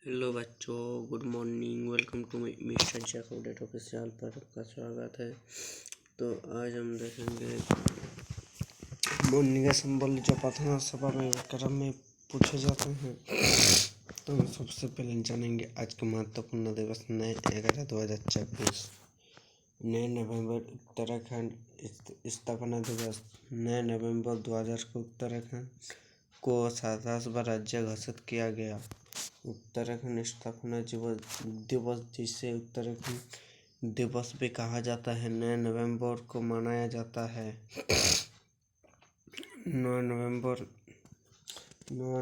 Hello बच्चों, good morning. Welcome to mister जैकोडेट official पर आपका स्वागत है। तो आज हम देखेंगे मॉर्निंग संबल जो प्रार्थना सभा में क्रम में पूछे जाते हैं। तो हम सबसे पहले जानेंगे आज के महत्वपूर्ण दिवस। 9/11/2026। 9 नवंबर उत्तराखंड स्थापना दिवस। 9 नवंबर 2000 को उत्तराखंड को 27वां राज्य घोषित किया गया। उत्तराखंड स्थापना दिवस, जिसे उत्तराखंड दिवस भी कहा जाता है, 9 नवंबर को मनाया जाता है। 9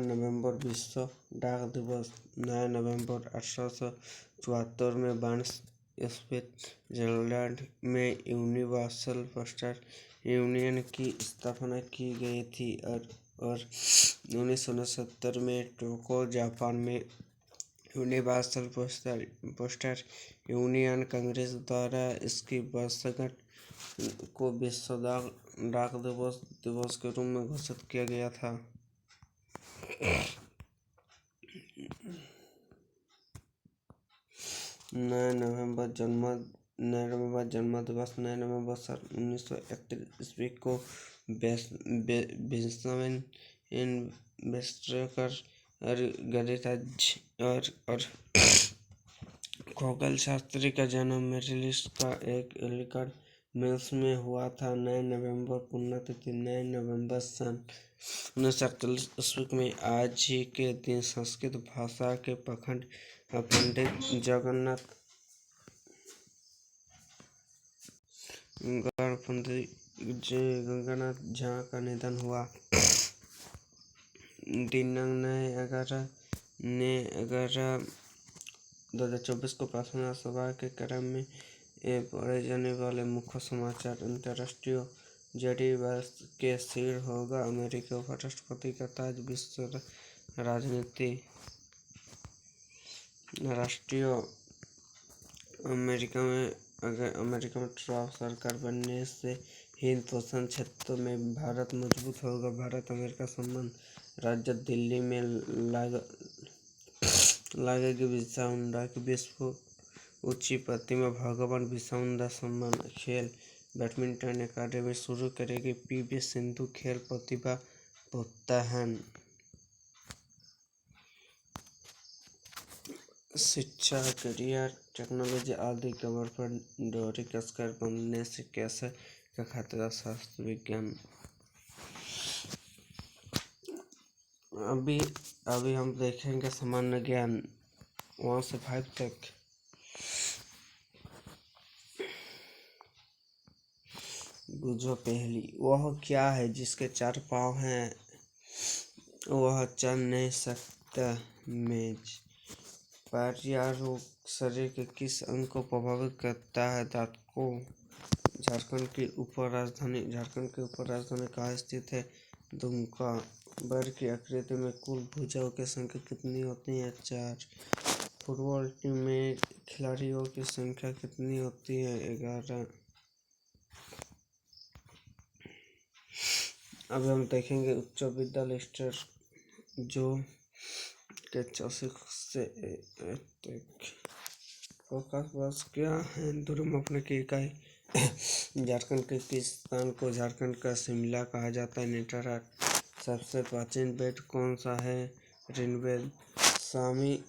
नवंबर विश्व डाक दिवस। 9 नवंबर 1874 में बार्नसफील्ड, न्यूजीलैंड में यूनिवर्सल पोस्टल यूनियन की स्थापना की गई थी और 1969 में टोक्यो, जापान में यूनिवर्सल पोस्टल यूनियन कांग्रेस द्वारा इसकी वर्षगांठ को विश्व डाक दिवस के रूप में घोषित किया गया था। 9 नवंबर जन्म दिवस। 9 नवंबर सन 1931 ईस्वी को बेंजामिन वेस्टरकर और गणितज्ञ और खगोल शास्त्री का जन्म मैरीलैंड का एक एलिकट मिल्स में हुआ था। 9 नवंबर पुण्यतिथि। 9 नवंबर सन 1948 ईस्वी में आज ही के दिन संस्कृत भाषा के पंडित जगन्नाथ झा का निधन हुआ। दिनांक 9/11/2024 को प्रार्थना सभा के क्रम में पढ़े जाने वाले मुख्य समाचार। अंतर्राष्ट्रीय जेडी वर्ष के शीर्ष होगा अमेरिकी उपराष्ट्रपति का ताज। विश्व राजनीति। राष्ट्रीय अमेरिका में ट्रम्प सरकार बनने से हिंद प्रशांत क्षेत्र में भारत मजबूत होगा। भारत अमेरिका संबंध। राज्य दिल्ली में लगेगी बिरसा मुंडा की विश्व ऊंची प्रतिमा। भगवान बिरसा मुंडा सम्मान। खेल। बैडमिंटन अकादमी शुरू करेगी पीवी सिंधु। खेल प्रतिभा प्रोत्साहन। शिक्षा, करियर, टेक्नोलॉजी आदि कमर पर डोरी कसकर बांधने से कैसे का खतरा। शास्त्र विज्ञान। अभी हम देखेंगे सामान्य ज्ञान 1 से 5 तक। बुझो पहली। वह क्या है जिसके 4 पाँव हैं, वह चल नहीं सकता। मेज। पर्यावरण शरीर के किस अंग को प्रभावित करता है। दांत को। झारखंड की उप राजधानी कहाँ स्थित है। दुमका। वर्ग की आकृति में कुल भुजाओं की संख्या कितनी होती है। 4। फुटबॉल टीम में खिलाड़ियों की संख्या कितनी होती है। 11। अब हम देखेंगे उच्च विद्यालय स्तर जो के 84 से तक। फोकस वर्ष क्या है। ध्रुवमापन की इकाई। झारखंड के किस स्थान को झारखंड का शिमला कहा जाता है। नेत्रावती। सबसे प्राचीन वेद कौन सा है। ऋग्वेद।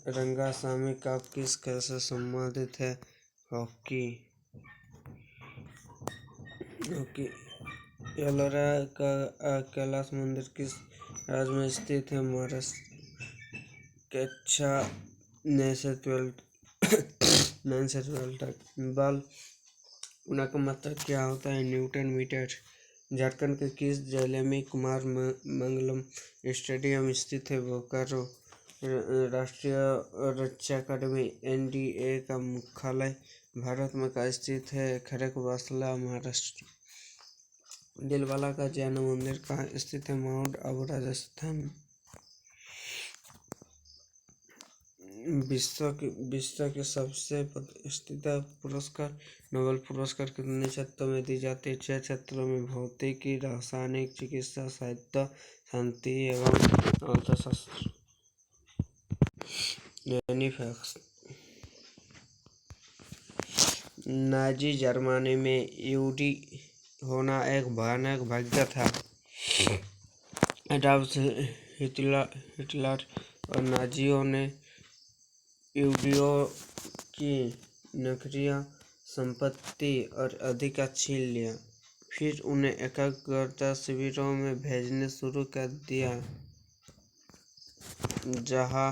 रंगास्वामी का किस खेल से संबंधित है। हॉकी। एलोरा का कैलाश मंदिर किस राज्य में स्थित है। महाराष्ट्र। कक्षा 9 से 12 तक। बल गुणा का मात्रक क्या होता है। Newton metre. झारखंड के किस जिले में कुमार मंगलम स्टेडियम स्थित है। बोकारो। राष्ट्रीय रक्षा अकादमी एनडीए का मुख्यालय भारत में कहाँ स्थित है। खड़गवासला, महाराष्ट्र। दिलवाला का जैन मंदिर कहाँ स्थित है। माउंट आबू, राजस्थान। विश्व के सबसे प्रतिष्ठित पुरस्कार नोबेल पुरस्कार कितने क्षेत्रों में दी जाती है। 6 क्षेत्रों में। भौतिकी, रासायनिक, चिकित्सा, साहित्य, शांति एवं अर्थशास्त्र। Any facts. नाजी जर्मनी में यहूदी होना एक भयानक भाग्य था। एडॉल्फ हिटलर और नाजियों ने यहूदियों की नौकरियां, संपत्ति और अधिकार छीन लिया। फिर उन्हें एकाग्रता शिविरों में भेजने शुरू कर दिया, जहां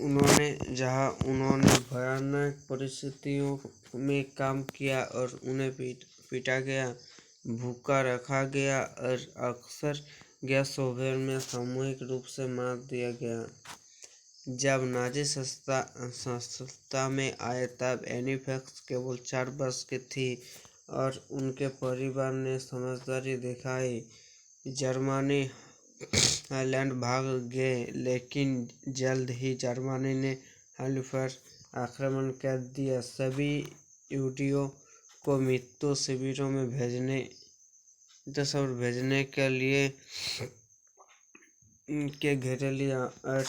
उन्होंने भयानक परिस्थितियों में काम किया और उन्हें पीटा गया, भूखा रखा गया और अक्सर गैस ओवन में सामूहिक रूप से मार दिया गया। जब नाजी संस्था में आए तब एनी फैक्ट्स केवल 4 वर्ष की थी और उनके परिवार ने समझदारी दिखाई। जर्मनी हाईलैंड भाग गए, लेकिन जल्द ही जर्मनी ने हाईलैंड पर आक्रमण कर दिया। सभी यहूदियों को मृत्यु शिविरों में भेजने के लिए के घेरे लिया और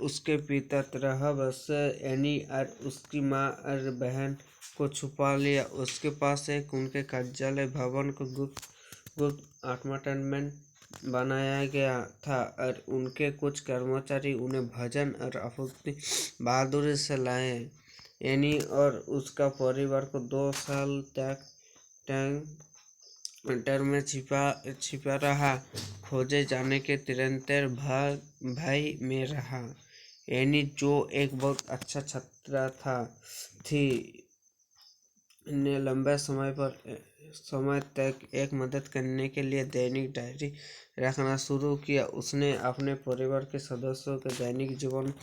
उसके पिता 13 वर्षीय एनी और उसकी माँ और बहन को छुपा लिया। उसके पास उनके कार्यालय भवन को गुप्त अपार्टमेंट बनाया गया था और उनके कुछ कर्मचारी उन्हें भजन और अपनी बहादुरी से लाए। एनी और उसका परिवार को 2 साल तक टैंक में छिपा रहा, खोजे जाने के निरंतर भय में रहा। एनी, जो एक बहुत अच्छा छात्रा थी, ने लंबे समय तक एक मदद करने के लिए दैनिक डायरी रखना शुरू किया। उसने अपने परिवार के सदस्यों के दैनिक जीवन,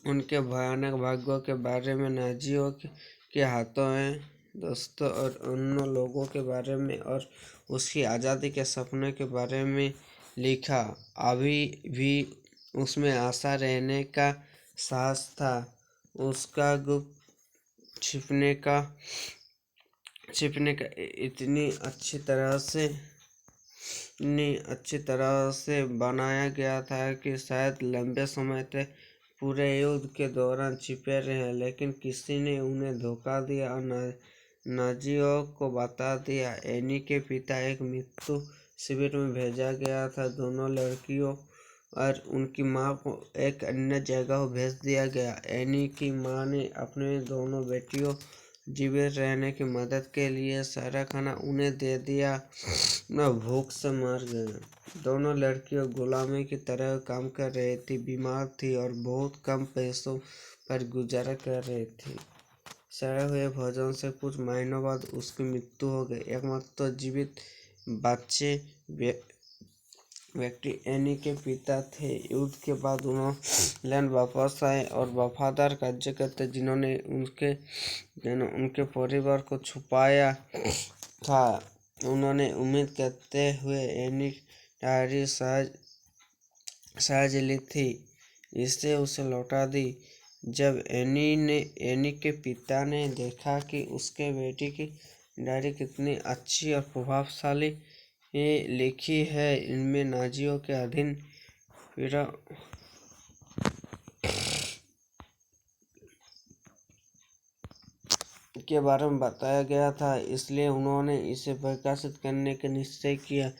उनके भयानक भाग्यों के बारे में, नाजियों के हाथों में दोस्तों और अन्य लोगों के बारे में और उसकी आज़ादी के सपने के बारे में लिखा। अभी भी उसमें आशा रहने का साहस था। उसका गुप्त छिपने का इतनी अच्छी तरह से बनाया गया था कि शायद लंबे समय तक पूरे युद्ध के दौरान छिपे रहे, लेकिन किसी ने उन्हें धोखा दिया और नाजियों को बता दिया। एनी के पिता एक मृत्यु शिविर में भेजा गया था। दोनों लड़कियों और उनकी मां को एक अन्य जगह भेज दिया गया। एनी की मां ने अपने दोनों बेटियों जीवित रहने की मदद के लिए सारा खाना उन्हें दे दिया, न भूख से मर गए। दोनों लड़कियां गुलामी की तरह काम कर रही थी, बीमार थी और बहुत कम पैसों पर गुजारा कर रही थी। सड़े हुए भोजन से कुछ महीनों बाद उसकी मृत्यु हो गई। एकमात्र जीवित बचे व्यक्ति एनी के पिता थे। युद्ध के बाद उन्होंने इंग्लैंड वापस आए और वफादार कार्यकर्ता जिन्होंने उनके परिवार को छुपाया था, उन्होंने उम्मीद करते हुए एनी डायरी सहज ली थी, इसे उसे लौटा दी। जब एनी के पिता ने देखा कि उसके बेटी की डायरी कितनी अच्छी और प्रभावशाली लिखी है, इनमें नाजियों के अधीन पीड़ा के बारे में बताया गया था, इसलिए उन्होंने इसे प्रकाशित करने का निश्चय किया।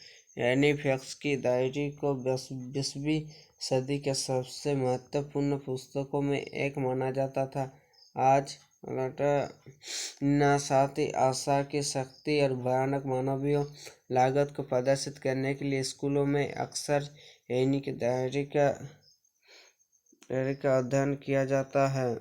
एनी फैक्ट्स की डायरी को 20वीं सदी के सबसे महत्वपूर्ण पुस्तकों में एक माना जाता था। आज साथ ही आशा की शक्ति और भयानक मानवीय लागत को प्रदर्शित करने के लिए स्कूलों में अक्सर एनी की डायरी का अध्ययन किया जाता है।